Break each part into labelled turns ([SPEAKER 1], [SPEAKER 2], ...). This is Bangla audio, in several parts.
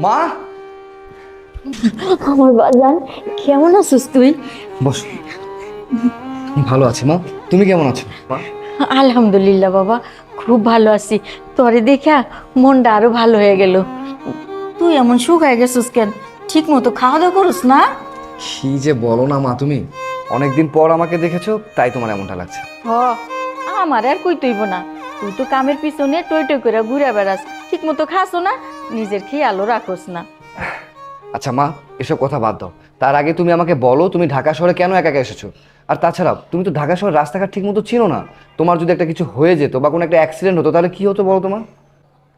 [SPEAKER 1] মা,
[SPEAKER 2] আমার বাজান, কেমন আছিস তুই?
[SPEAKER 1] বস। ভালো আছি মা, তুমি কেমন আছো মা?
[SPEAKER 2] আলহামদুলিল্লাহ বাবা, খুব ভালো আছি। তোরে দেখা মনটা আরো ভালো হয়ে গেল। তুই এমন শুকায় গেছিস কেন? ঠিক মতো খাওয়া দাওয়া করস না?
[SPEAKER 1] কি যে বলো না মা, তুমি অনেকদিন পর আমাকে দেখেছো তাই তোমার এমনটা লাগছে।
[SPEAKER 2] হ, আমার আর কই তুইব না। তুই তো কামের পিছনে টই টই করে ঘুরে বেড়াস, ঠিক মতো খাসো না, নিজের খেয়ালও রাখোস না।
[SPEAKER 1] আচ্ছা মা, এসব কথা বাদ দাও। তার আগে তুমি আমাকে বলো, তুমি ঢাকা শহরে কেন একা একা এসেছো? আর তাছাড়া তুমি তো ঢাকা শহরের রাস্তাঘাট ঠিক মতো চিনো না। তোমার যদি একটা কিছু হয়ে যেত বা কোনো একটা অ্যাক্সিডেন্ট হতো তাহলে কি হতো বলো তোমার?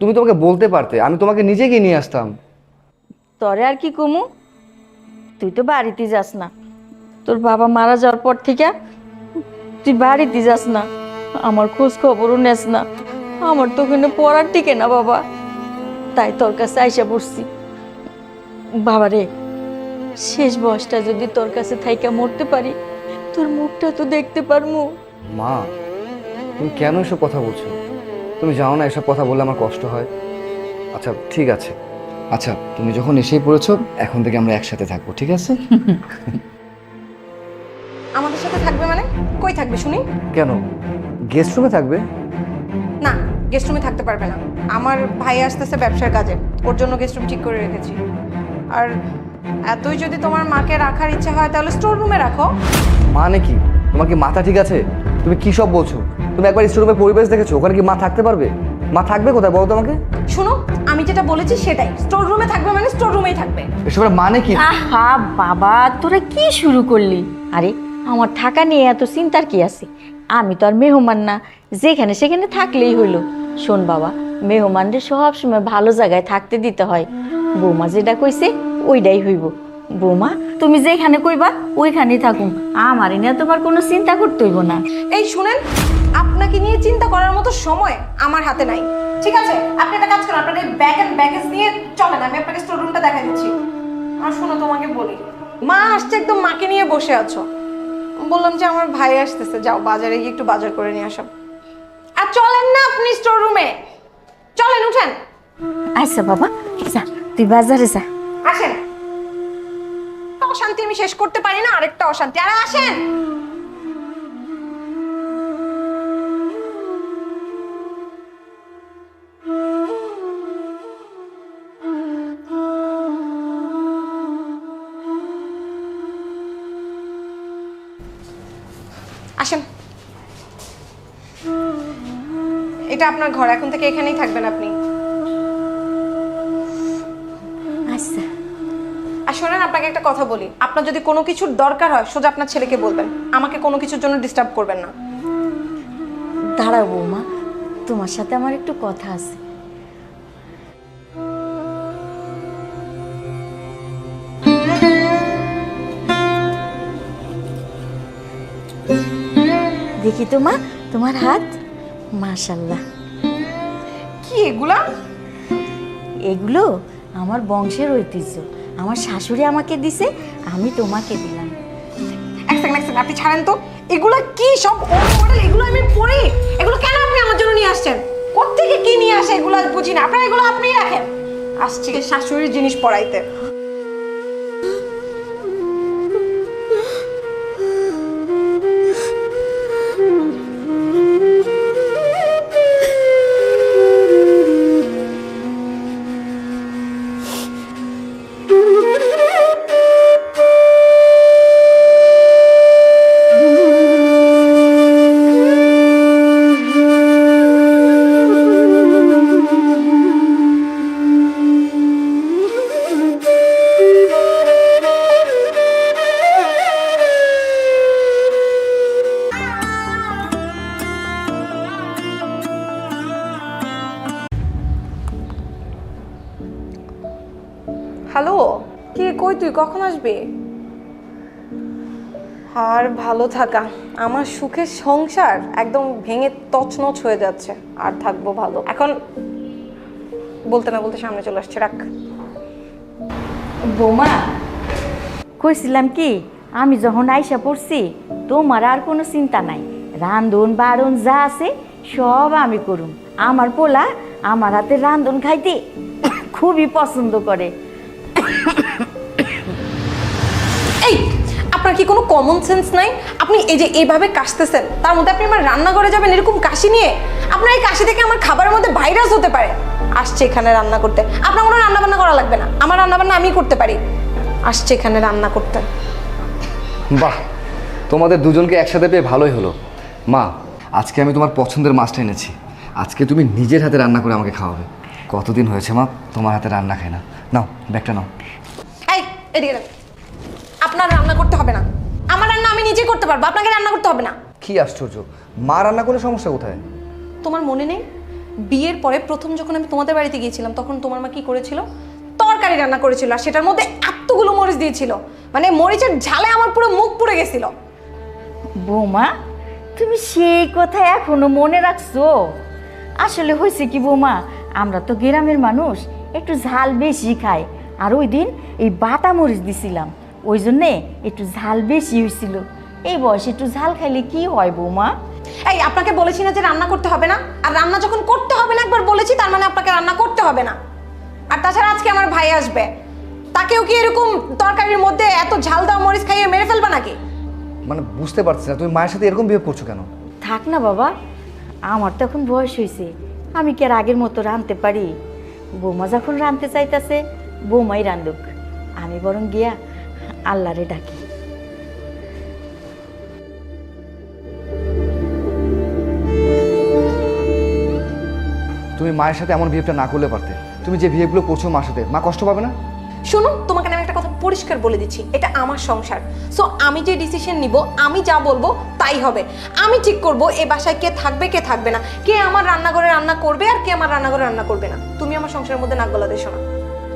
[SPEAKER 1] তুমি তোমাকে বলতে পারতে, আমি তোমাকে নিজে গিয়ে নিয়ে আসতাম।
[SPEAKER 2] তরে আর কি কমু? তুই তো বাড়িতে যাস না। তোর বাবা মারা যাওয়ার পর থেকে তুই বাড়িতে যাস না, আমার খোঁজ খবরও নেস না। আমার তো ওখানে পড়ার টিকে না বাবা, তাই তোর কাছে আইসা পড়ছি। বাবা রে, শেষ বয়সটা যদি তোর কাছে থাইকা মরতে পারি, তোর মুখটা তো দেখতে পারমু।
[SPEAKER 1] মা, তুমি কেন এসব কথা বলছো? তুমি জানো না এসব কথা বললে আমার কষ্ট হয়। আচ্ছা ঠিক আছে, আচ্ছা তুমি যখন এসেই পড়েছো এখন থেকে আমরা একসাথে থাকবো, ঠিক আছে?
[SPEAKER 3] আমাদের সাথে থাকবে মানে? কই থাকবে শুনি?
[SPEAKER 1] কেন, গেস্ট রুমে থাকবে?
[SPEAKER 3] না, গেস্ট রুমে থাকতে পারবে না। আমার ভাই আসতেছে ব্যবসার কাজে, ওর জন্য গেস্ট রুম ঠিক করে রেখেছি। আর এতই যদি তোমার মাকে রাখার ইচ্ছা হয় তাহলে স্টোর রুমে রাখো।
[SPEAKER 1] মানে কি, তোমার কি মাথা ঠিক আছে? তুমি কি সব বলছো? তুমি একবার স্টোরুমের পরিবেশ দেখেছো? ওখানে কি মা থাকতে পারবে? মা থাকবে কোথায় বলো তোমাকে?
[SPEAKER 3] শুনো, আমি যেটা বলেছি সেটাই, স্টোর রুমে থাকবে মানে স্টোর রুমেই থাকবে।
[SPEAKER 1] এসবের মানে কি?
[SPEAKER 2] আহা বাবা, তোরা কি শুরু করলি? আরে, আমার থাকা নিয়ে এত চিন্তার কি আছে? আমি তো আর মেহমান না, যেখানে সেখানে থাকলেই হইলো। শোন বাবা, মেহমানদের সব সময় ভালো জায়গায় থাকতে দিতে হয়। বৌমা যেটা কইছে ওইটাই হইব। বৌমা, তুমি যেখানে কইবা ওইখানেই থাকুম, আমার নিয়ে তোমার কোনো চিন্তা করতে হইব না।
[SPEAKER 3] এই শুনেন, আপনাকে নিয়ে চিন্তা করার মতো সময় আমার হাতে নাই। ঠিক আছে, আপনি একটা কাজ করুন, আপনার এই ব্যাগ এন্ড ব্যাগেজ নিয়ে চলেন, আমি আপনাকে স্টোর রুমটা দেখাই দিচ্ছি। আর শুনো, তোমাকে বলি, মা আসছে, একদম মাকে নিয়ে বসে আছো। বললাম যে আমার ভাই আসতেছে, যাও বাজারে গিয়ে একটু বাজার করে নিয়ে আসো। আর চলেন না আপনি স্টোর রুমে, চলেন, উঠেন।
[SPEAKER 2] আচ্ছা বাবা, যা তুই বাজারে যা।
[SPEAKER 3] আসেন, অশান্তি আমি শেষ করতে পারি না, আরেকটা অশান্তি। আরে আসেন। আসেন, এটা আপনার ঘর, এখন থেকে এখানেই থাকবেন আপনি।
[SPEAKER 2] আচ্ছা
[SPEAKER 3] আর শোনেন, আপনাকে একটা কথা বলি, আপনার যদি কোনো কিছুর দরকার হয় সোজা আপনার ছেলেকে বলবেন, আমাকে কোনো কিছুর জন্য ডিস্টার্ব করবেন না।
[SPEAKER 2] দাঁড়াও বৌমা, তোমার সাথে আমার একটু কথা আছে। দেখি তো মা, তোমার হাত, মাশাল্লাহ।
[SPEAKER 3] কি এগুলা?
[SPEAKER 2] এগুলো আমার বংশের ঐতিহ্য, আমার শাশুড়ি আমাকে দিছে, আমি তোমাকে দিলাম।
[SPEAKER 3] এক সেকেন্ড, আপনি ছাড়েন তো। এগুলা কি সব ওল্ড মডেল? এগুলো আমি পরি, এগুলো কেন আপনি আমার জন্য নিয়ে আসছেন? কোত্থেকে কি নিয়ে আসে এগুলো বুঝি না। আপনারা এগুলো আপনিই রাখেন, আসছে শাশুড়ির জিনিস পরাইতে। হ্যালো, কি কই তুই, কখন আসবি? আর ভালো থাকা, আমার সুখের সংসার একদম ভেঙে তছনছ হয়ে যাচ্ছে। আর থাকবো ভালো? এখন বলতে না বলতে সামনে চলে আসছে, রাখ।
[SPEAKER 2] বৌমা, কইছিলাম কি, আমি যখন আইসা পড়ছি তোমার আর কোনো চিন্তা নাই। রান্ধন বাড়ন যা আছে সব আমি করুম। আমার পোলা আমার হাতে রান্ধন খাইতে খুবই পছন্দ করে।
[SPEAKER 3] এই আপনার কি কোনো কমন সেন্স নাই? আপনি এই যে এইভাবে কাশতেছেন, তার মধ্যে আপনি আমার রান্নাঘরে যাবেন এরকম কাশি নিয়ে? আপনার এই কাশি থেকে আমার খাবারের মধ্যে ভাইরাস হতে পারে। আসছে এখানে রান্না করতে, আপনার কোনো রান্না বান্না করা লাগবে না, আমার রান্না বান্না আমি করতে পারি। আসছে এখানে রান্না করতে।
[SPEAKER 1] বাহ, তোমাদের দুজনকে একসাথে পেয়ে ভালোই হলো। মা, আজকে আমি তোমার পছন্দের মাছটা এনেছি। আজকে তুমি নিজের হাতে রান্না করে আমাকে খাওয়াবে। কতদিন হয়েছে মা তোমার হাতে রান্না খাই না। নাও ব্যাগটা নাও।
[SPEAKER 3] এই এদিকে দেখ, আপনার রান্না করতে হবে না, আমার রান্না আমি নিজেই করতে পারবো, আপনাকে রান্না করতে হবে না।
[SPEAKER 1] কি আশ্চর্য, মা রান্না করলে সমস্যা কোথায়?
[SPEAKER 3] তোমার মনে নেই বিয়ের পরে প্রথম যখন আমি তোমাদের বাড়িতে গিয়েছিলাম তখন তোমার মা কি করেছিল? তরকারি রান্না করেছিল, আর সেটার মধ্যে এতগুলো মরিচ দিয়েছিল, মানে মরিচের ঝালে আমার পুরো মুখ পুড়ে গেছিল।
[SPEAKER 2] বৌমা, তুমি সেই কথা এখনো মনে রাখছো? আসলে হয়েছে কি বৌমা, আমরা তো গ্রামের মানুষ, একটু ঝাল বেশি খাই। আর ওই দিন এই বাটা মরিচ দিছিলাম, ওই জন্যে একটু ঝাল বেশি হয়েছিল। এই বয়সে একটু ঝাল খাইলে কি হয় বৌমা?
[SPEAKER 3] এই আপনাকে বলেছি না যে রান্না করতে হবে না? আর রান্না যখন করতে হবে না একবার বলেছি, তার মানে আপনাকে রান্না করতে হবে না। আর তাছাড়া আজকে আমার ভাই আসবে, তাকেও কি এরকম তরকারির মধ্যে এত ঝাল দেওয়া মরিচ খাইয়ে মেরে ফেলবা নাকি?
[SPEAKER 1] মানে বুঝতে পারছি না তুমি মায়ের সাথে এরকম বিহেভ করছো কেন?
[SPEAKER 2] থাক না বাবা, আমার তো এখন বয়স হয়েছে, আমি কি আর আগের মতো রাঁধতে পারি? বৌমা যখন রাঁধতে চাইতেছে বৌমাই রাঁধুক, আমি বরং গিয়া আল্লাহরে ডাকি।
[SPEAKER 1] তুমি মায়ের সাথে এমন বিহেভটা না করলে পারতে। তুমি যে বিহেভগুলো করছো মার সাথে, মা কষ্ট পাবে না?
[SPEAKER 3] শোনো, তোমাকে আমি একটা কথা পরিষ্কার বলে দিচ্ছি, এটা আমার সংসার। সো আমি যে ডিসিশন নিব, আমি যা বলবো তাই হবে। আমি ঠিক করব এ বাসায় কে থাকবে কে থাকবে না, কে আমার রান্নাঘরে রান্না করবে আর কে আমার রান্নাঘরে রান্না করবে না। তুমি আমার সংসারের মধ্যে নাক গলা দিছো না।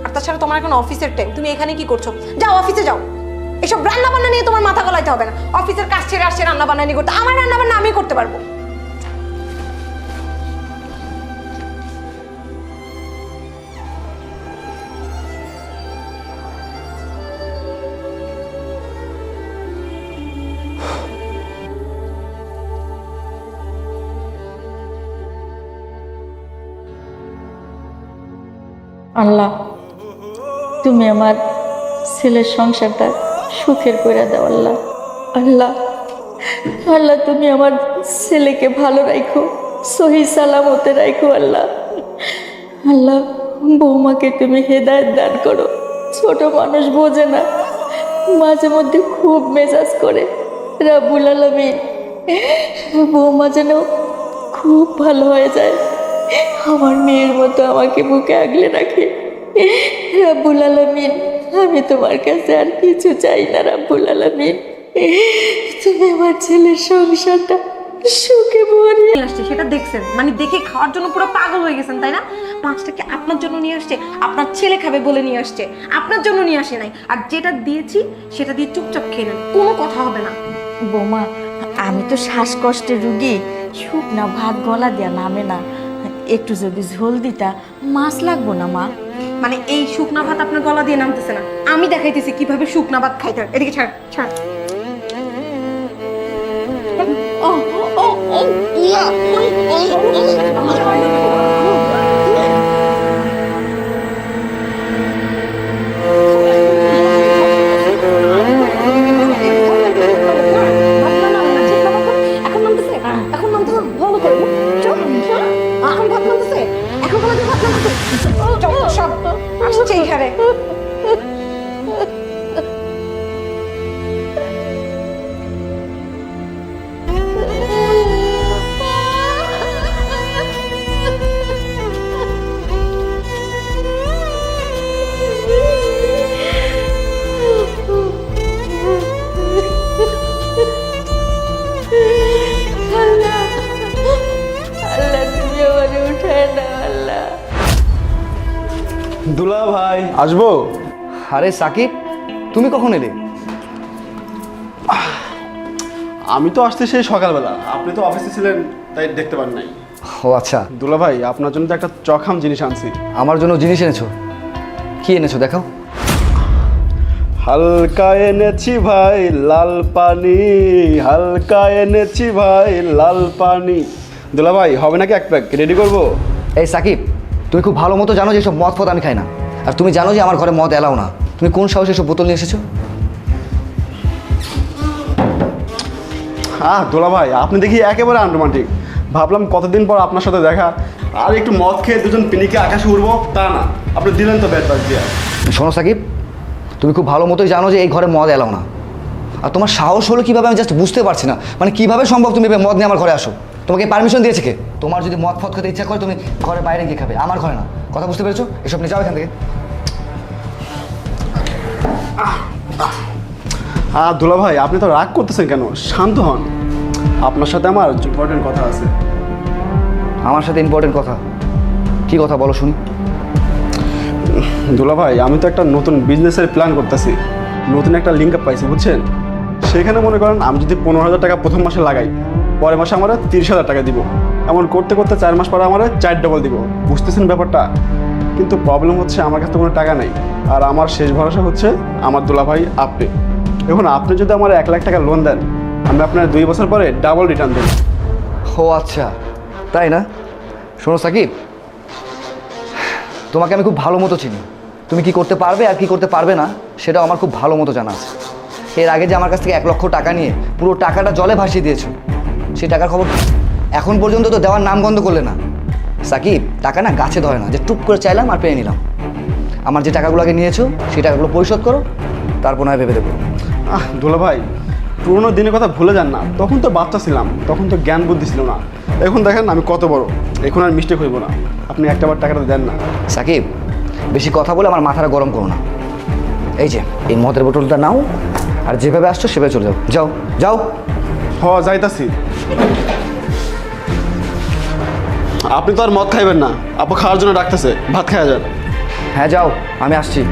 [SPEAKER 3] আর তাছাড়া তোমার এখন অফিসের টাইম, তুমি এখানে কি করছো? যাও অফিসে যাও। এসব রান্না বান্না নিয়ে তোমার মাথা গলাইতে হবে না। অফিসের কাজ ছেড়ে আসছে রান্না বান্না নিয়ে করতে, আমার রান্না বান্না আমি করতে পারবো।
[SPEAKER 2] আল্লাহ, তুমি আমার ছেলের সংসারটা সুখের করে দাও। আল্লাহ, আল্লাহ, আল্লাহ, তুমি আমার ছেলেকে ভালো রাখো, সহি সালামতে রাখো। আল্লাহ, আল্লাহ, বৌমাকে তুমি হেদায়েত দান করো। ছোট মানুষ বোঝে না, মাঝে মধ্যে খুব মেজাজ করে। রাব্বুল আলামিন বৌমা যেন খুব ভালো হয়ে যায়, আমার মেয়ের মতো আমাকে বুকে আগলে রাখে। রাব্বুল আলামিন, আমি তোমার কাছে আর কিছু চাই না। রাব্বুল আলামিন, তুমি আমার ছেলের সংসারটা সুখে ভরিয়ে
[SPEAKER 3] নিয়ে আসছে সেটা দেখছেন, মানে দেখে খাওয়ার জন্য পুরো পাগল হয়ে গেছেন তাই না? মাছটাকে আপনার জন্য নিয়ে আসছে, আপনার ছেলে খাবে বলে নিয়ে আসছে, আপনার জন্য নিয়ে আসে নাই। আর যেটা দিয়েছি সেটা দিয়ে চুপচাপ খেয়ে নেন, কোনো কথা হবে না।
[SPEAKER 2] বৌমা, আমি তো শ্বাসকষ্টের রুগী, শুকনা ভাত গলা দেয়া নামে না। একটু যদি ঝোল দিতা, মাছ লাগবো না মা?
[SPEAKER 3] মানে এই শুকনা ভাত আপনার গলা দিয়ে নামতেছে না, আমি দেখাইতেছি কিভাবে শুকনা ভাত খাইতে হয়। এদিকে ছাড় ছাড়। এখন নামতেছে, এখন নামতেছে, ভালো করে চল, চল। এখন ভাত নামতেছে, এখন ভাত নামতেছে, চল সব আসছে এখানে।
[SPEAKER 2] আল্লাহ, আল্লাহ, তুমি আমারে উঠায় না। আল্লাহ,
[SPEAKER 4] দুলা ভাই আসবো?
[SPEAKER 1] আরে সাকিব, তুমি কখন এলে?
[SPEAKER 4] আমি তো আসতে সেই সকালবেলা, আপনি তো অফিসে ছিলেন তাই দেখতে পান নাই।
[SPEAKER 1] ও আচ্ছা,
[SPEAKER 4] দুলা ভাই আপনার জন্য তো একটা চখাম জিনিস আনছি।
[SPEAKER 1] আমার জন্য জিনিস এনেছো? কি এনেছো দেখাও।
[SPEAKER 4] হালকা এনেছি ভাই লাল পানি, হালকা এনেছি ভাই লাল পানি। দুলা ভাই হবে নাকি এক প্যাক রেডি করবো?
[SPEAKER 1] এই সাকিব, তুমি খুব ভালো মতো জানো যে সব মদ ফদ আমি খাই না। আর তুমি জানো যে আমার ঘরে মদ এলাও না, তুমি কোন সাহসে এসব বোতল নিয়ে এসেছো?
[SPEAKER 4] দোলা ভাই, আপনি দেখি একেবারে আনরোমান্টিক। ভাবলাম কতদিন পর আপনার সাথে দেখা, আর একটু মদ খেয়ে দুজন পিনিকে আকাশে উঠবো, তা না, আপনি দিলেন তো ব্যাট বাজ দিয়ে।
[SPEAKER 1] শোনো সাকিব, তুমি খুব ভালো মতোই জানো যে এই ঘরে মদ এলাও না। আর তোমার সাহস হলো কীভাবে আমি জাস্ট বুঝতে পারছি না। মানে কীভাবে সম্ভব তুমি এভাবে মদ নিয়ে আমার ঘরে আসো? তোমাকে পারমিশন দিয়েছে কে? তোমার যদি মদ ফদ খেতে ইচ্ছা করে তুমি ঘরে বাইরে গিয়ে খাবে, আমার ঘরে না। কথা বুঝতে পেরেছো? এসব নিয়ে যাও এখান থেকে।
[SPEAKER 4] দোলা ভাই, আপনি তো রাগ করতেছেন কেন? শান্ত হন, আপনার সাথে আমার ইম্পর্টেন্ট কথা আছে।
[SPEAKER 1] আমার সাথে ইম্পর্টেন্ট কথা? কী কথা বলো শুনি।
[SPEAKER 4] দোলা ভাই, আমি তো একটা নতুন বিজনেসের প্ল্যান করতেছি, নতুন একটা লিঙ্ক আপ পাইছি, বুঝছেন? সেখানে মনে করেন আমি যদি 15,000 টাকা প্রথম মাসে লাগাই, পরের মাসে আমরা 30,000 টাকা দিব। এমন করতে করতে 4 মাস পরে আমরা 4 ডবল দিব। বুঝতেছেন ব্যাপারটা? কিন্তু প্রবলেম হচ্ছে আমার কাছে তো কোনো টাকা নেই, আর আমার শেষ ভরসা হচ্ছে আমার দোলা ভাই আপনি। এখন আপনি যদি আমার 1 লাখ টাকা লোন দেন, আমি আপনার 2 বছর পরে ডাবল রিটার্ন দেব।
[SPEAKER 1] ও আচ্ছা, তাই না? শোনো সাকিব, তোমাকে আমি খুব ভালো মতো চিনি। তুমি কি করতে পারবে আর কি করতে পারবে না সেটাও আমার খুব ভালো মতো জানা আছে। এর আগে যে আমার কাছ থেকে 1 লক্ষ টাকা নিয়ে পুরো টাকাটা জলে ভাসিয়ে দিয়েছো, সেই টাকার খবর এখন পর্যন্ত তো দেওয়ার নাম গন্ধ করলে না। সাকিব, টাকা না গাছে ধরে না যে টুপ করে চাইলাম আর পেয়ে নিলাম। আমার যে টাকাগুলো আগে নিয়েছো সেই টাকাগুলো পরিশোধ করো, তারপর নয় ভেবে দেবো।
[SPEAKER 4] দোলা ভাই, পুরোনো দিনের কথা ভুলে যান না। তখন তো বাচ্চা ছিলাম, তখন তো জ্ঞান বুদ্ধি ছিল না। এখন দেখেন আমি কত বড়, এখন আর মিস্টেক হইব না। আপনি একটাবার টাকাটা দেন না।
[SPEAKER 1] সাকিব, বেশি কথা বলে আমার মাথাটা গরম করো না। এই যে এই মদের বোতলটা নাও, আর যেভাবে আসছো সেভাবে চলে যাও। যাও যাও।
[SPEAKER 4] যাইতাছি। আপনি তো আর মদ খাইবেন না, আপু খাওয়ার জন্য ডাকতেছে, ভাত খাওয়া যান।
[SPEAKER 1] হ্যাঁ যাও, আমি আসছি।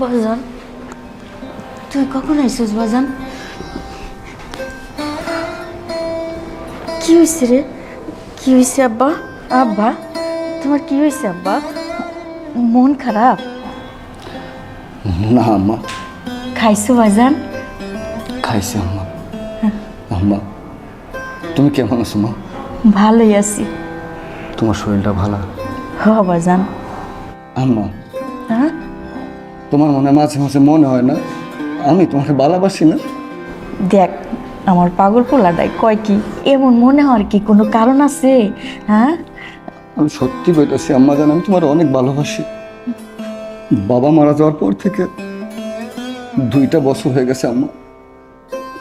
[SPEAKER 2] বাজান, তুই কখন আইসিস বাজান? কি হয়েছে রে? কি হয়েছে আব্বা? আব্বা, তোমার কি হয়েছে আব্বা? মন খারাপ?
[SPEAKER 1] না আম্মা।
[SPEAKER 2] খাইছো বাজান?
[SPEAKER 1] খাইছি আম্মা। আম্মা, তুমি কেমন আছো মা?
[SPEAKER 2] ভালোই আছি।
[SPEAKER 1] তোমার শরীরটা ভালো?
[SPEAKER 2] হ বাজান।
[SPEAKER 1] আম্মা,
[SPEAKER 2] হ্যাঁ,
[SPEAKER 1] তোমার মনে মাঝে মাঝে মনে হয় না আমি তোমাকে ভালোবাসি না?
[SPEAKER 2] দেখ, আমার পাগল পোলাটাই কয় কি, এমন মনে হওয়ার কি কোনো কারণ আছে? হ্যাঁ,
[SPEAKER 1] আমি সত্যি কইতাছি আম্মা, জান আমি তোমার অনেক ভালোবাসি। বাবা মারা যাওয়ার পর থেকে 2টা বছর হয়ে গেছে আম্মা,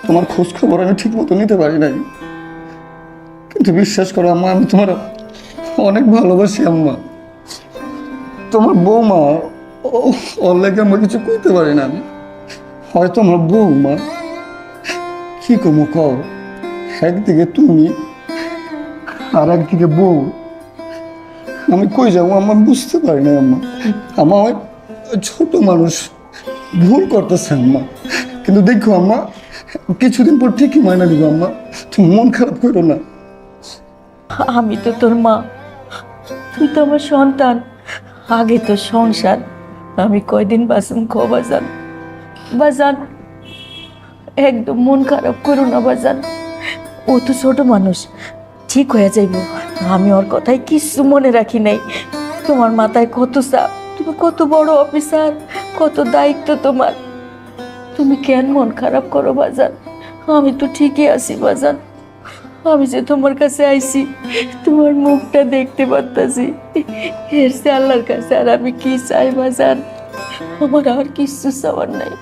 [SPEAKER 1] তোমার খোঁজ খবর আমি ঠিক মতো নিতে পারি নাই। কিন্তু বিশ্বাস করো আম্মা, আমি তোমার অনেক ভালোবাসি আম্মা। তোমার বৌমা, ওর লাগে আমরা কিছু কইতে পারি না। আমি হয়তো আমার বৌমা কি কমো কও, একদিকে তুমি আর একদিকে বউ, আমি কই যাবো আম্মা বুঝতে পারি না আম্মা। আমার ছোট মানুষ ভুল করতেছে আম্মা, কিন্তু দেখো আম্মা, কিছুদিন পর ঠিকই মাইনা দিব আম্মা, তুমি মন খারাপ করো না।
[SPEAKER 2] আমি তো তোর মা, তুই তো আমার সন্তান। আগে তো সংসার, আমি কয়দিন বাসুম খো বাজান। বাজান, একদম মন খারাপ করো না বাজান। ও তো ছোট মানুষ, ঠিক হয়ে যাইব। আমি ওর কথাই কিছু মনে রাখি নাই। তোমার মাথায় কত চাপ, তুমি কত বড় অফিসার, কত দায়িত্ব তোমার। তুমি কেন মন খারাপ করো বাজান? আমি তো ঠিকই আছি বাজান। আমি যে তোমার কাছে আইছি, তোমার মুখটা দেখতে পারতাছি, এর সে আল্লাহর কাছে আর আমি কি চাই বাজান? আমার আর কিছু চাওয়ার নাই।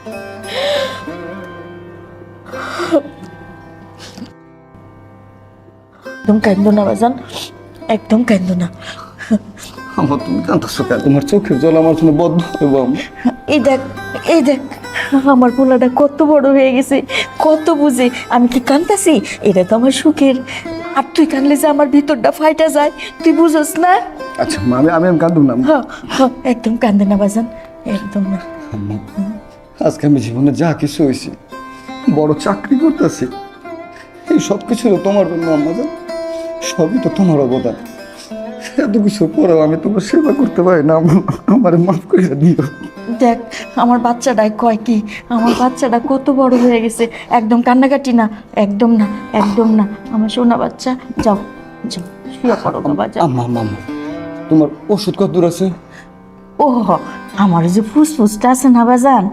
[SPEAKER 2] একদম কান্দো না বাজান, একদম কান্দো না।
[SPEAKER 1] আমার তুমি কাঁদতেছো কেন? তোমার চোখের জল আমার জন্য বদ্ধ হইব আম্মা।
[SPEAKER 2] এই দেখ, এই দেখ, আমার পোলাটা কত বড় হয়ে গেছে, কত বুঝে। আমি কি কান্দাছি? এটা তো আমার সুখের। আর তুই কানলে যে আমার ভিতরটা ফাইটা যায়, তুই বুঝোস না?
[SPEAKER 1] আচ্ছা মা, আমি কাঁদুম না।
[SPEAKER 2] হ্যাঁ হ্যাঁ, একদম কান্দে না বাজান, একদম না।
[SPEAKER 1] আম্মা, আজকে আমি জীবনে যা কিছু হয়েছি, বড় চাকরি করতেছি, এই সব কিছু তোমার জন্য আম্মা জান, সবই তো তোমার অবদান। এত কিছু পরেও আমি তোমার সেবা করতে পারি না, আমার মাফ করে দিও।
[SPEAKER 2] দেখ আমার বাচ্চাটাই কয় কি, আমার বাচ্চাটা কত বড় হয়ে গেছে। একদম কান্নাকাটি না, একদম না, একদম না। আমার সোনা বাচ্চা, যাও যাও শুয়ে পড়ো বাবা, যাও।
[SPEAKER 1] আম্মা আম্মা আম্মা, তোমার ওষুধ কত দূর আছে?
[SPEAKER 2] ও আমার যে ফুসফুসটা আছে না বাজান,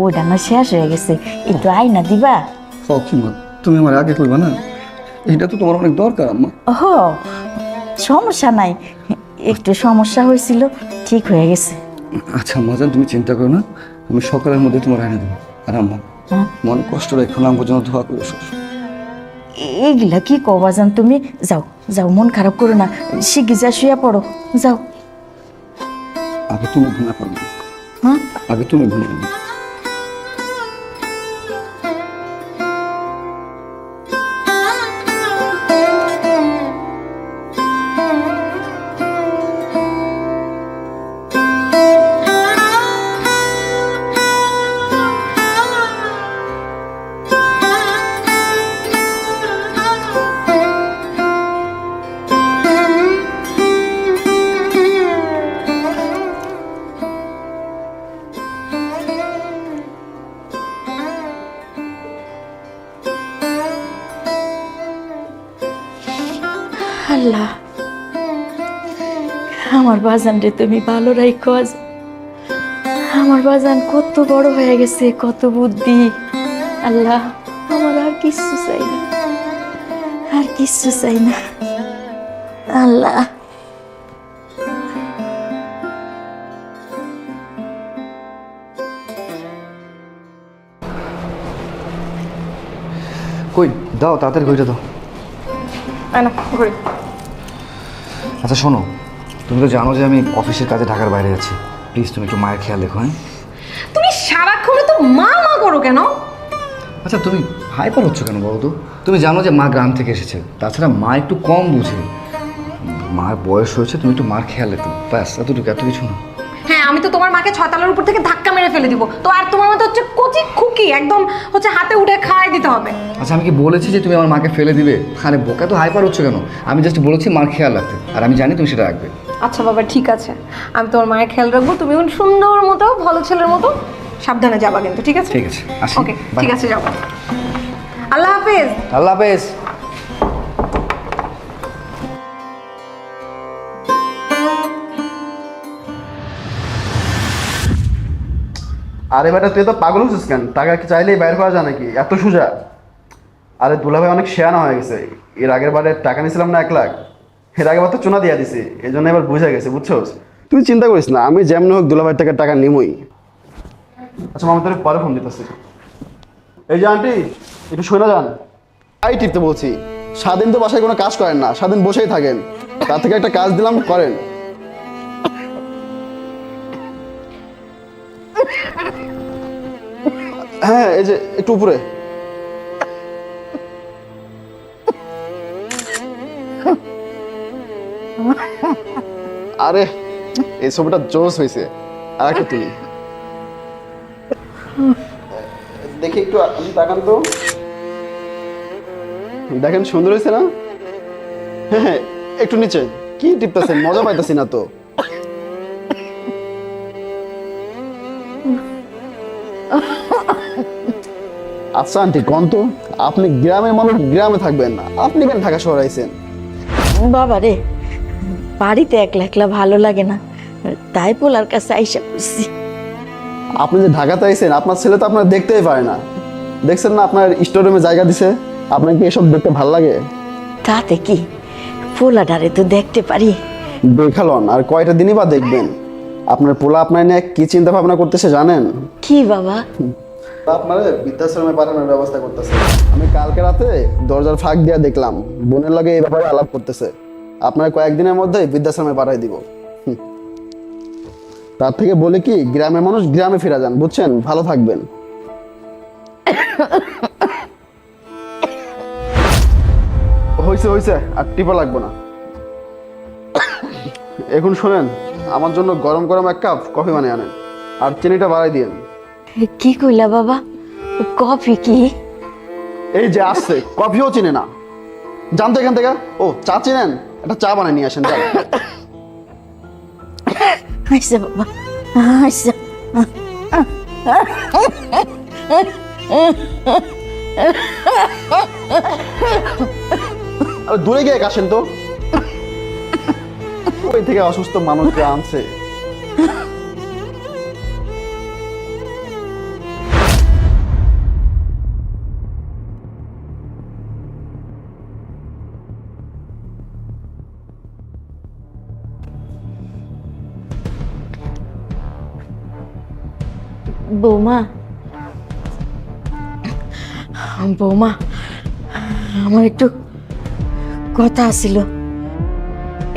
[SPEAKER 2] ওইটা না শেষ হয়ে গেছে, একটু আয়না দিবা?
[SPEAKER 1] মা, তুমি আমার আগে কইবা না, এটা তো তোমার অনেক দরকার আম্মা।
[SPEAKER 2] ও সমস্যা নাই, একটু সমস্যা হয়েছিল, ঠিক হয়ে গেছে।
[SPEAKER 1] আচ্ছা আম্মা জান, তুমি চিন্তা করো না, আমি সকালের মধ্যে তোমার আয়না দেবো। আর আম্মা,
[SPEAKER 2] হ্যাঁ?
[SPEAKER 1] মনে কষ্ট রেখো না, আমার জন্য দোয়া করে
[SPEAKER 2] এইগুলা কি কও বাজান তুমি? যাও যাও, মন খারাপ করো না, শিগগির যা শুয়ে পড়ো, যাও।
[SPEAKER 1] আগে তুমি ঘুমা পড়বে,
[SPEAKER 2] হ্যাঁ
[SPEAKER 1] আগে তুমি ঘুমাবে।
[SPEAKER 2] আল্লাহ, আমার বাজান রে তুমি ভালো রাখো। আজ আমার বাজান কত বড় হয়ে গেছে, কত বুদ্ধি। আল্লাহ, আমার আর কিচ্ছু চাই না, আর কিচ্ছু চাই না। আল্লাহ,
[SPEAKER 1] কই দাও, তাড়াতাড়ি ঘড়িটা দাও।
[SPEAKER 3] না ঘুরে।
[SPEAKER 1] আচ্ছা শোনো, তুমি তো জানো যে আমি অফিসের কাজে ঢাকার বাইরে আছি, প্লিজ তুমি একটু মায়ের খেয়াল রেখো। হ্যাঁ
[SPEAKER 3] তুমি সারাক্ষণ তো মা মা করো কেন?
[SPEAKER 1] আচ্ছা তুমি হাইপার হচ্ছ কেন বলো তো? তুমি জানো যে মা গ্রাম থেকে এসেছে, তাছাড়া মা একটু কম বুঝে, মার বয়স হয়েছে, তুমি একটু মার খেয়াল রেখো, ব্যাস এতটুকু, এত কিছু না।
[SPEAKER 3] হ্যাঁ, আমি তো তোমার মাকে 6 তলার উপর থেকে ধাক্কা মেরে ফেলে দিব। তো আর তোমার মতো হচ্ছে কচি খুকি, একদম হচ্ছে হাতে উঠে খাওয়াই দিতে হবে।
[SPEAKER 1] আচ্ছা আমি কি বলেছি যে তুমি আমার মাকে ফেলে দিবে? আরে বোকা, তো হাইপার হচ্ছে কেন? আমি জাস্ট বলেছি মার খেয়াল রাখতে, আর আমি জানি তুমি সেটা রাখবে।
[SPEAKER 3] আচ্ছা বাবা, ঠিক আছে, আমি তোমার মায়ের খেয়াল রাখবো। তুমি এখন সুন্দর মতো, ভালো ছেলের মতো সাবধানে যাবা কিন্তু, ঠিক আছে?
[SPEAKER 1] ঠিক আছে, আসি।
[SPEAKER 3] ওকে,
[SPEAKER 1] Bye.
[SPEAKER 3] ঠিক আছে, যাও। আল্লাহ হাফেজ।
[SPEAKER 1] আল্লাহ হাফেজ।
[SPEAKER 4] আরে বেটা, তুই তো পাগল হচ্ছিস কেন? টাকা কি চাইলেই বাইর করা যায় নাকি? এত সোজা? আরে দুলাভাই অনেক শেয়ানা হয়ে গেছে। এর আগের বারে টাকা নিয়েছিলাম না 1 লাখ, এর আগের বার তো চুনা দিয়া দিছি, এই জন্য এবার বুঝে গেছে, বুঝছোস? তুই চিন্তা করিস না, আমি যেমন হোক দুলাভাইয়ের টাকা টাকা নিমই। আচ্ছা মামা, তোর পরে ফোন দিতেছি। এই যে আন্টি, একটু শোনা যান। তাই টিপতে বলছি, স্বাধীন তো বাসায় কোনো কাজ করেন না, স্বাধীন বসেই থাকেন। তার থেকে একটা কাজ দিলাম, করেন। হ্যাঁ, এই যে একটু উপরে। আরে এই ছবিটা জোস হয়েছে, আর একটা তুলি দেখি, একটু আপনি তাকান তো, দেখেন সুন্দর হয়েছে না? হ্যাঁ, একটু নিচে। কি টিপতেছেন? মজা পাইতেছি না তো। আচ্ছা আন্টি, কোন তো, আপনি গ্রামের মানুষ, গ্রামে থাকবেন না, আপনি কেন ঢাকা শহরে আইছেন?
[SPEAKER 2] বাবা রে, বাড়িতে একলা একলা ভালো লাগে না, তাই পোলার কাছে আইসা করছি।
[SPEAKER 4] আপনি যে ঢাকাতে আইছেন, আপনার ছেলে তো আপনার দেখতেই পারে না। দেখছেন না আপনার স্টোররুমে জায়গা দিছে? আপনার কি এসব দেখতে ভালো লাগে?
[SPEAKER 2] তাতে কি, পোলাটারে তো দেখতে পারি।
[SPEAKER 4] দেখালন, আর কয়টা দিনই বা দেখবেন? আপনার পোলা আপনার নিয়ে কি চিন্তা ভাবনা করতেছে জানেন?
[SPEAKER 2] কি বাবা?
[SPEAKER 4] আপনার বৃদ্ধাশ্রমে পাঠানোর ব্যবস্থা করতেছে। আমি কালকে রাতে দরজার ফাঁক দিয়ে দেখলাম, বোনের লগে এই ব্যাপারে আলাপ করতেছে। আপনার কয়েকদিনের মধ্যেই বৃদ্ধাশ্রমে পাঠাই দিব। তার থেকে বলে কি, গ্রামের মানুষ গ্রামে ফিরে যান, বুঝছেন? ভালো থাকবেন। হয়েছে হয়েছে, আর টিপা লাগবে না। এখন শোনেন, আমার জন্য গরম গরম 1 কাপ কফি বানিয়ে আনেন, আর চিনিটা বাড়াই দিয়েন।
[SPEAKER 2] কি কইলা বাবা? কফি কি?
[SPEAKER 4] এই যে আসছে, কফিও চিনে না, জানতো এখান থেকে। ও চা চিনেন, একটা চা বানিয়ে নিয়ে আসেন, যান।
[SPEAKER 2] আচ্ছা বাবা, আচ্ছা।
[SPEAKER 4] আর দূরে গিয়ে কাশেন তো, ওই থেকে অসুস্থ মানুষকে আনছে।
[SPEAKER 2] বৌমা, বৌমা, আমার একটু কথা আছিল।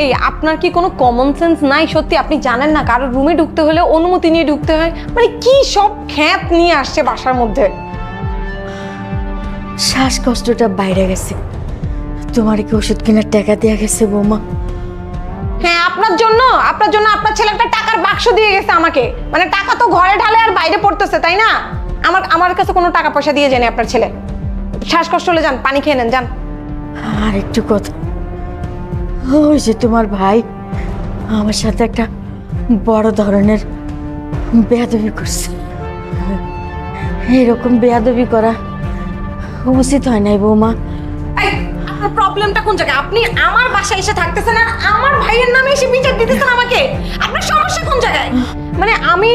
[SPEAKER 3] এই আপনার কি কোনো কমন সেন্স নাই? সত্যি আপনি জানেন না কারোর রুমে ঢুকতে হলে অনুমতি নিয়ে ঢুকতে হয়? মানে কি সব খ্যাত নিয়ে আসছে বাসার মধ্যে।
[SPEAKER 2] শ্বাসকষ্টটা বাইরে গেছে। তোমার কি ওষুধ কেনার টাকা দেয়া গেছে বৌমা?
[SPEAKER 3] হ্যাঁ, আপনার জন্য আপনার ছেলে একটা টাকার বাক্স দিয়ে গেছে আমাকে। মানে টাকা তো ঘরে ঢালে আর বাইরে পড়তেছে, তাই না? আমার কাছে কোনো টাকা পয়সা দিয়ে যায়নি আপনার ছেলে। শ্বাসকষ্ট হলে যান, পানি খেয়ে নেন, যান।
[SPEAKER 2] আর একটু কথা, ওই যে তোমার ভাই আমার সাথে একটা বড় ধরনের বেয়াদবি করছে। এরকম বেয়াদবি করা উচিত হয় নাই বৌমা।
[SPEAKER 3] এই, আপনার প্রবলেমটা কোন জায়গায়? আপনি আমার বাসায় এসে থাকতেছেন আর আমার ভাইয়ের নামে এসে বিচার দিতেছেন আমাকে। আপনার সমস্যা কোন জায়গায়? মানে আমি,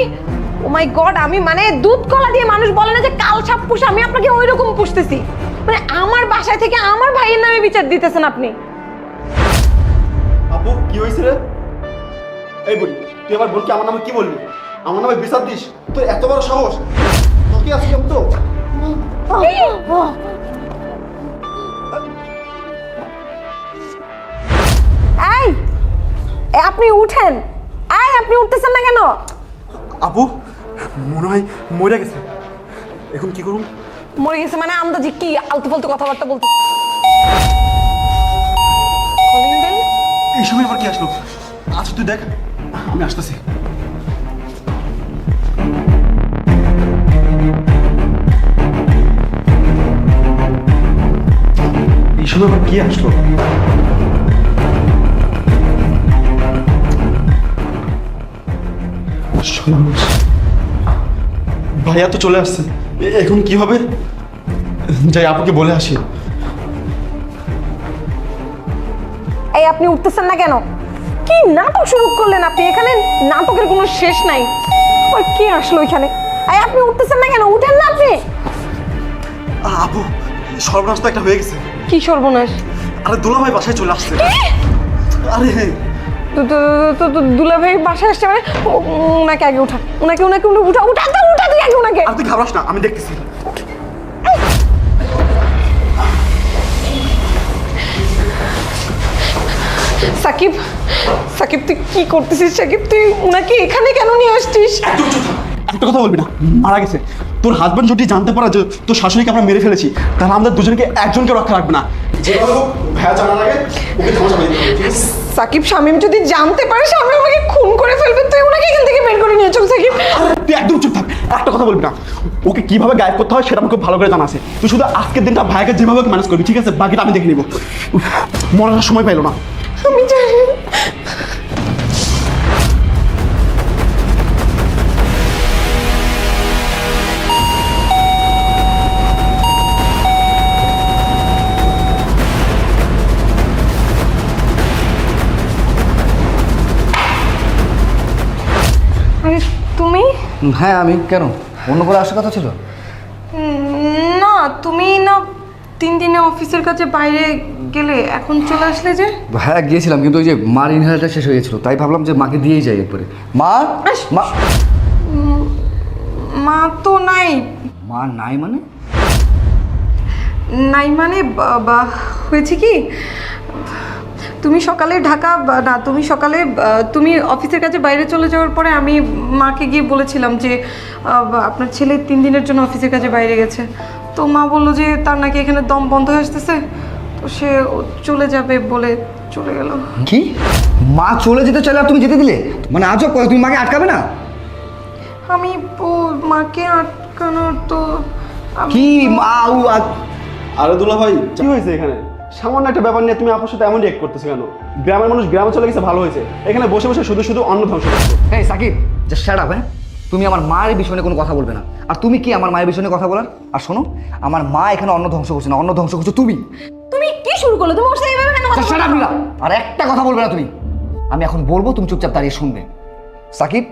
[SPEAKER 3] ও মাই গড, আমি মানে দুধ কলা দিয়ে মানুষ বলে না যে কাল সাপ পুষ, আমি আপনাকে ওই রকম পুষতেছি। মানে আমার বাসায় থেকে আমার ভাইয়ের নামে বিচার দিতেছেন আপনি।
[SPEAKER 4] আপু কি হয়েছে রে? এই বলি, তুই আমার বোনকে আমার নামে কি বললি? আমার নামে বিচার দিস? তোর এত বড় সাহস? তোকে আজকে তো
[SPEAKER 3] এই, আপনি উঠেন। আপনি উঠতেছেন না কেন?
[SPEAKER 4] আপু মনে হয় মরে গেছে, এখন কি করুন?
[SPEAKER 3] মরে গেছে মানে আন্দাজি কি আলতু ফালতু কথাবার্তা বলতে?
[SPEAKER 4] এই সময় আবার কি আসলো? আচ্ছা তুই দেখ, আমি আসতেছি। এই সময় আবার কি আসলো? ভাইয়া তো চলে আসছে, এখন কি হবে? যাই আপুকে বলে আসি।
[SPEAKER 3] এই, আপনি উঠতেছেন না কেন? কি নাটক শুরু করলেন আপনি? এখানে নাটকের কোনো শেষ নাই। আর কি আসলো এখানে? এই, আপনি উঠতেছেন না কেন? উঠেন না আপনি।
[SPEAKER 4] আপু সর্বনাশ তো একটা হয়ে গেছে।
[SPEAKER 3] কি সর্বনাশ?
[SPEAKER 4] আরে দুলাভাই বাসায় চলে আসছে। আরে
[SPEAKER 3] দুলাভাই বাসায় আসছে মানে? ওনাকে আগে উঠা, ওনাকে উঠা তুই আগে ওনাকে।
[SPEAKER 4] আর তুই ঘাবড়াস না, আমি দেখতেছি।
[SPEAKER 3] সাকিব, সাকিব তুই কি করতেছিস? সাকিব তুই ওনাকে এখানে কেন নিয়ে আসছিস?
[SPEAKER 4] একদম চুপ থাক, একটা কথা বলবি না। মারা গেছে। তোর হাজবেন্ড যদি জানতে পারে যে তোর শাশুড়িকে আমরা মেরে ফেলেছি, তাহলে আমাদের দুজনকে একজনকে রক্ষা রাখবে না। যেভাবে হোক ভাইয়া জানার আগে ওকে ধামাচা বাঁধিয়ে দিতে হবে, ঠিক আছে?
[SPEAKER 3] সাকিব, শামীম যদি জানতে পারে শামীম আমাকে খুন করে ফেলবে। তুই ওনাকে এখান থেকে বের করে নিয়ে চল সাকিব।
[SPEAKER 4] তুই একদম চুপ থাক, একটা কথা বলবি না। ওকে কিভাবে গায়েব করতে হয় সেটা আমার খুব ভালো করে জানা আছে। তুই শুধু আজকের দিনটা ভাইকে যেভাবে ম্যানেজ করবি, ঠিক আছে? বাকিটা আমি দেখে নিব। মরার সময় পাইলো না।
[SPEAKER 3] আমি জানি। আরে তুমি?
[SPEAKER 1] হ্যাঁ আমি, কেন অন্য করে আসার কথা ছিল?
[SPEAKER 3] না, তুমি না 3 দিনে অফিসের কাছে বাইরে গেলে, এখন চলে আসলে যে?
[SPEAKER 1] হ্যাঁ গিয়েছিলাম, কিন্তু ওই যে মার ইনহেলারটা শেষ হয়ে গেছিলো, তাই ভাবলাম যে মাকে দিয়েই যাই একবারে। মা, মা,
[SPEAKER 3] মা তো নাই।
[SPEAKER 1] মা নাই মানে?
[SPEAKER 3] নাই মানে হয়েছে কি, তুমি সকালে তুমি সকালে তুমি অফিসের কাছে বাইরে চলে যাওয়ার পরে আমি মাকে গিয়ে বলেছিলাম যে আপনার ছেলে 3 দিনের জন্য অফিসের কাছে বাইরে গেছে। তো মা বললো যে তার নাকি এখানে দম বন্ধ হয়ে আসতেছে, তো সে চলে যাবে বলে চলে গেল।
[SPEAKER 1] কি মা চলে যেতে চাইলে আর তুমি যেতে দিলে? মানে আজব কথা, তুমি মাকে আটকাবে না?
[SPEAKER 3] আমি মাকে আটকানোর তো
[SPEAKER 1] কি মা
[SPEAKER 4] আরে দুলা ভাই কি হয়েছে এখানে? সামান্য একটা ব্যাপার নিয়ে তুমি আপুর সাথে এমন রিয়েক্ট করতেছো কেন? গ্রামের মানুষ গ্রামে চলে গেছে ভালো হয়েছে, এখানে বসে বসে শুধু শুধু অন্ন ধ্বংস করছো।
[SPEAKER 1] এই সাকিব, জাস্ট শাট আপ। হ্যাঁ, তুমি আমার মায়ের বিষয়ে নিয়ে কোনো কথা বলবে না। আর তুমি কি আমার মায়ের বিষয়ে নিয়ে কথা বলার? আর শোনো, আমার মা এখানে অন্ন ধ্বংস করছে না, অন্ন ধ্বংস করছো তুমি।
[SPEAKER 3] তুমি কি শুরু করলে? তুমি ওর সাথে এইভাবে কেন কথা
[SPEAKER 1] শাট আপ নীলা, আর একটা কথা বলবে না তুমি। আমি এখন বলবো, তুমি চুপচাপ দাঁড়িয়ে শুনবে। সাকিব,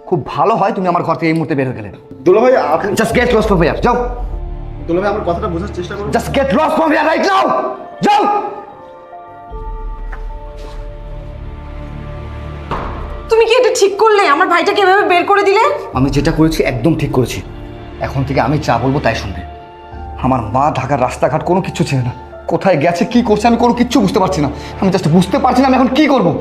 [SPEAKER 1] খুব ভালো হয় তুমি আমার ঘর থেকে এই মুহূর্তে বের হয়ে গেলে।
[SPEAKER 4] দুলা ভাই আপনি
[SPEAKER 1] just get lost from here, যাও।
[SPEAKER 4] দুলা ভাই আমার কথাটা বোঝার চেষ্টা করুন।
[SPEAKER 1] Just get lost from here right now, যাও।
[SPEAKER 3] তুমি কি এটা ঠিক করলে? আমার ভাইটাকে এভাবে বের করে দিলে?
[SPEAKER 1] আমি যেটা করেছি একদম ঠিক করেছি। এখন থেকে আমি যা বলবো তাই শুনবে। আমার মা ঢাকার রাস্তাঘাট কোনো কিছু ছিল না, কোথায় গেছে কি করছে আমি কোনো কিচ্ছু বুঝতে পারছি না। আমি জাস্ট বুঝতে পারছি না আমি এখন কি করবো।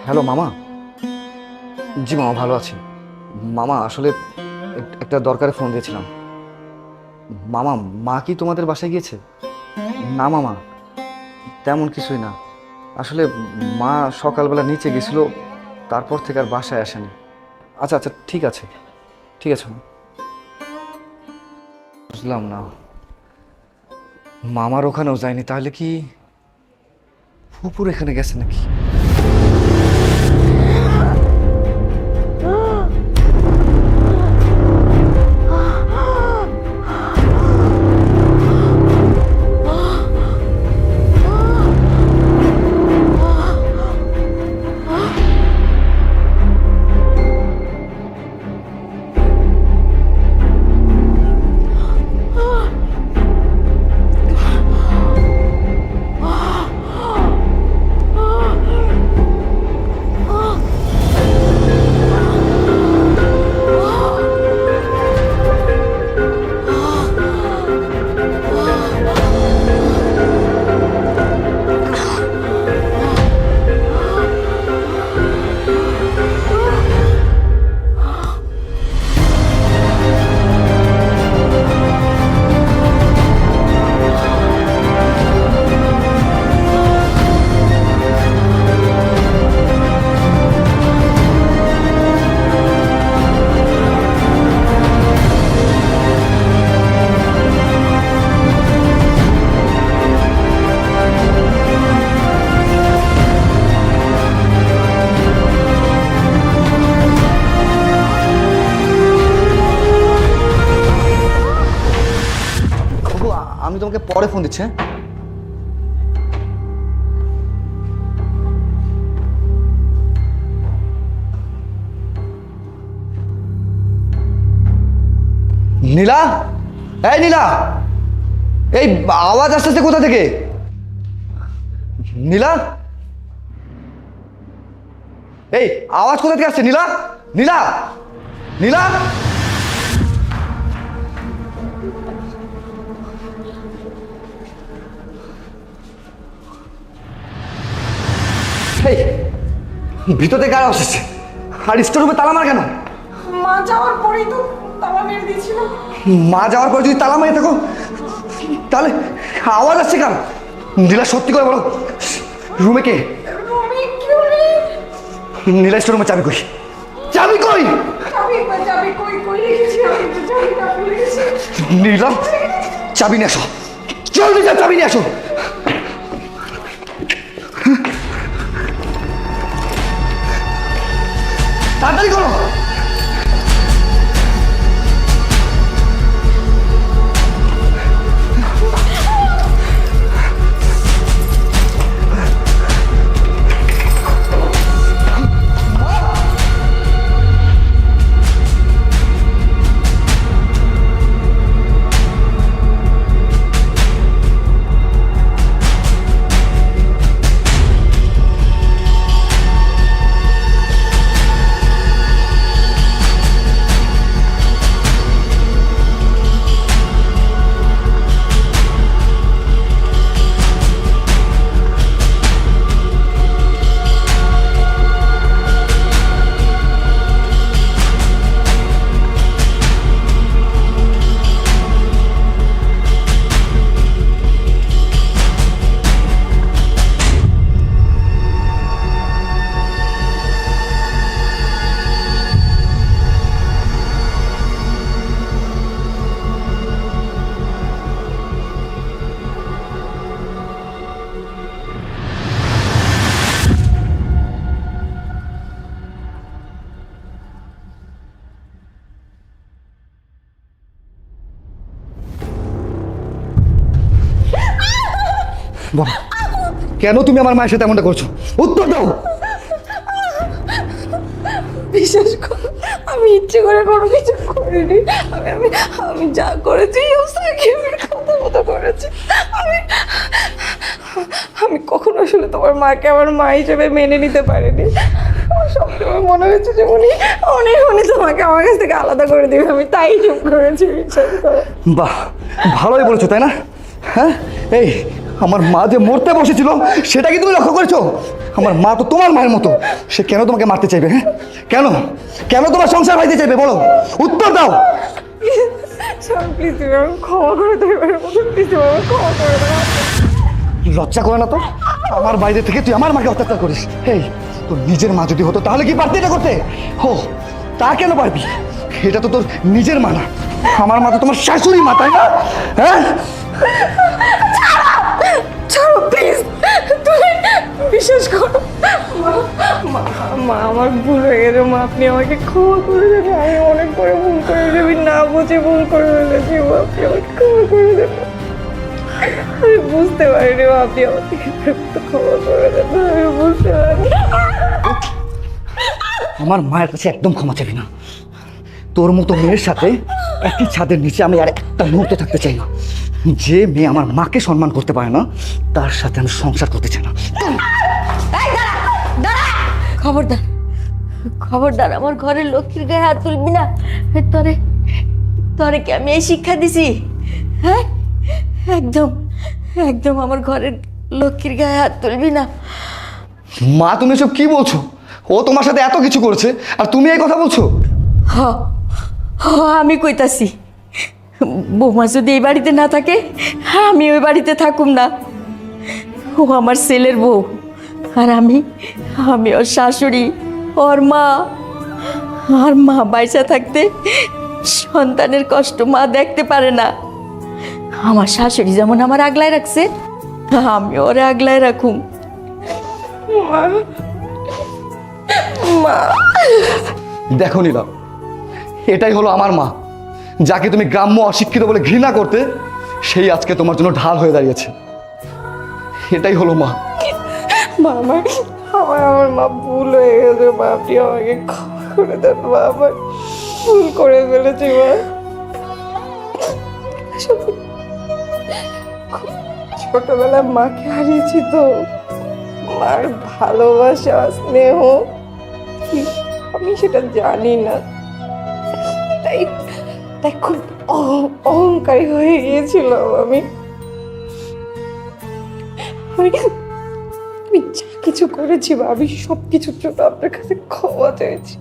[SPEAKER 1] হ্যালো মামা। জি মামা, ভালো আছি। মামা আসলে একটা দরকারে ফোন দিয়েছিলাম। মামা, মা কি তোমাদের বাসায় গিয়েছে? না মামা, তেমন কিছুই না। আসলে মা সকালবেলা নিচে গেছিল, তারপর থেকে আর বাসায় আসেনি। আচ্ছা আচ্ছা, ঠিক আছে ঠিক আছে। বুঝলাম না, মামার ওখানেও যায়নি, তাহলে কি ফুপুর এখানে গেছে নাকি? আমি তোমাকে পরে ফোন দিচ্ছি। নীলা, এই নীলা, এই আওয়াজ আসতেছে কোথা থেকে? নীলা, এই আওয়াজ কোথা থেকে আসছে? নীলা, নীলা, নীলা। ভিতর থেকে কারা আসছে? আর স্টোর রুমে তালা মার কেন?
[SPEAKER 3] মা যাওয়ার পরেই তো তালা মেরে দিয়েছিল।
[SPEAKER 1] মা যাওয়ার পরে যদি তালা মেরে থাকো তাহলে আওয়াজ আসছে কেন? নীলা সত্যি করে বলো, রুমে কে? নীলা স্টোর রুমে চাবি কই? চাবি কই? নীলা, চাবি নিয়ে আসো, জলদি যা, চাবি নিয়ে আসো। তাড়াতাড়ি করো। বলো, কেন তুমি আমার মায়ের সাথে এমনটা করছো? উত্তর দাও।
[SPEAKER 2] বিশ্বাস করো, আমি ইচ্ছে করে কোনো কিছু করিনি। আমি আমি আমি যা করেছি সাকিবের কথা মতো করেছি। আমি আমি কখনো আসলে তোমার মাকে আমার মা হিসেবে মেনে নিতে পারিনি। আমার সবসময় মনে হয়েছে যে উনি তোমাকে আমার কাছ থেকে আলাদা করে দেবে, আমি তাই চুপ করেছি। বিশ্বাস করো।
[SPEAKER 1] বাহ, ভালোই বলেছো তাই না? হ্যাঁ, এই আমার মা যে মরতে বসেছিল সেটা কি তুমি লক্ষ্য করেছো? আমার মা তো তোমার মায়ের মতো, সে কেন তোমাকে মারতে চাইবে? হ্যাঁ, কেন কেন তোমার সংসার ভাইতে চাইবে? বলো, উত্তর দাও।
[SPEAKER 2] প্লিজ তুমি আমাকে ক্ষমা করে দেবে, প্লিজ তুমি আমাকে ক্ষমা করে দেবে।
[SPEAKER 1] লজ্জা করে না তো? আমার বাইরে থেকে তুই আমার মাকে অত্যাচার করিস। এই, তোর নিজের মা যদি হতো তাহলে কি পারতি এটা করতে? হো, তা কেন পারবি? এটা তো তোর নিজের মা না, আমার মা তো তোমার শাশুড়ি মা, তাই না? হ্যাঁ,
[SPEAKER 2] ছাড়ো প্লিজ, তুমি বিশ্বাস করো। মা আমার ভুল হয়ে গেছে মা, আপনি আমাকে ক্ষমা করে দেবেন। আমি অনেক করে ভুল করে দেবেন, না বুঝে ভুল করে ফেলেছি মা, আপনি আমাকে ক্ষমা করে দেবেন। আমি বুঝতে পারিনি মা, আপনি আমাকে ক্ষমা করে দেবেন, আমি বুঝতে পারিনি।
[SPEAKER 1] আমার মায়ের কাছে একদম ক্ষমা চাবি না। তোর মতো মেয়ের সাথে একই ছাদের নিচে আমি আর একটা মুহূর্ত থাকতে চাই না। যে মেয়ে আমার মাকে সম্মান করতে পারে না তার সাথে আমি সংসার করতে চাই না।
[SPEAKER 2] খবরদার, খবরদার, আমার ঘরের লক্ষ্মীর গায়ে হাত তুলবি না। তরে তরে কি আমি এই শিক্ষা দিছি? হ্যাঁ, একদম একদম আমার ঘরের লক্ষ্মীর গায়ে হাত তুলবি না।
[SPEAKER 1] মা, তুমি এসব কি বলছো? ও তোমার সাথে এত কিছু করেছে আর তুমি এই কথা বলছো?
[SPEAKER 2] হ হ, আমি কইতাছি বৌমা যদি এই বাড়িতে না থাকে আমি ওই বাড়িতে থাকুম না। ও আমার ছেলের বউ, আর আমি আমি ওর শাশুড়ি, ওর মা। আর মা বাইসা থাকতে সন্তানের কষ্ট মা দেখতে পারে না। আমার শাশুড়ি যেমন আমার আগলায় রাখছে, আমি ওরে আগলায় রাখুম। মা, মা।
[SPEAKER 1] দেখো নীলা, এটাই হলো আমার মা, যাকে তুমি গ্রাম্য অশিক্ষিত বলে ঘৃণা করতে, সেই আজকে তোমার জন্য ঢাল হয়ে দাঁড়িয়েছে। এটাই হলো মা।
[SPEAKER 2] মা, আমার মা ভুল হয়ে গেছে মা, আপনি আমাকে ক্ষমা করে দেন মা, আমার ভুল করে ফেলেছি মা। আসলে খুব ছোটবেলায় মাকে হারিয়েছি তো, মার ভালোবাসা স্নেহ কি আমি সেটা জানি না, তাই তাই খুব অহংকারী হয়ে গিয়েছিলাম আমি। আমি আমি যা কিছু করেছি বা আমি সব কিছুর জন্য আপনার কাছে ক্ষমা চাইছি।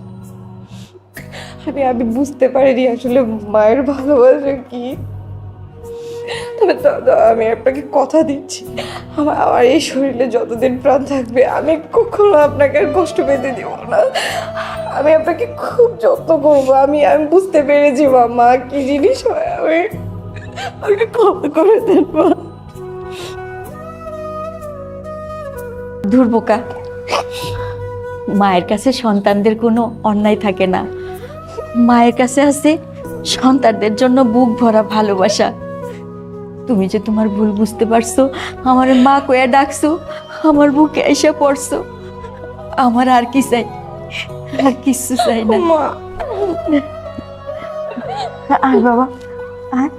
[SPEAKER 2] আমি বুঝতে পারিনি আসলে মায়ের ভালোবাসা কি। তবে দাদা, আমি আপনাকে কথা দিচ্ছি, আমার এই শরীরে যতদিন প্রাণ থাকবে আমি কখনো আপনাকে আর কষ্ট পেতে দিব না। আমি আপনাকে খুব যত্ন করবো। আমি বুঝতে পেরেছি মা কি জিনিস হয়। আমাকে ক্ষমা করে দেন মা। দুর্বোকা, মায়ের কাছে সন্তানদের কোনো অন্যায় থাকে না। মায়ের কাছে আছে সন্তানদের জন্য বুক ভরা ভালোবাসা। তুমি যে তোমার ভুল বুঝতে পারছো, আমার মা কয়া ডাকছো, আমার বুকে এসে পড়ছো, আমার আর কি চাই? আর কিছু চাই না। আয় বাবা, আয়।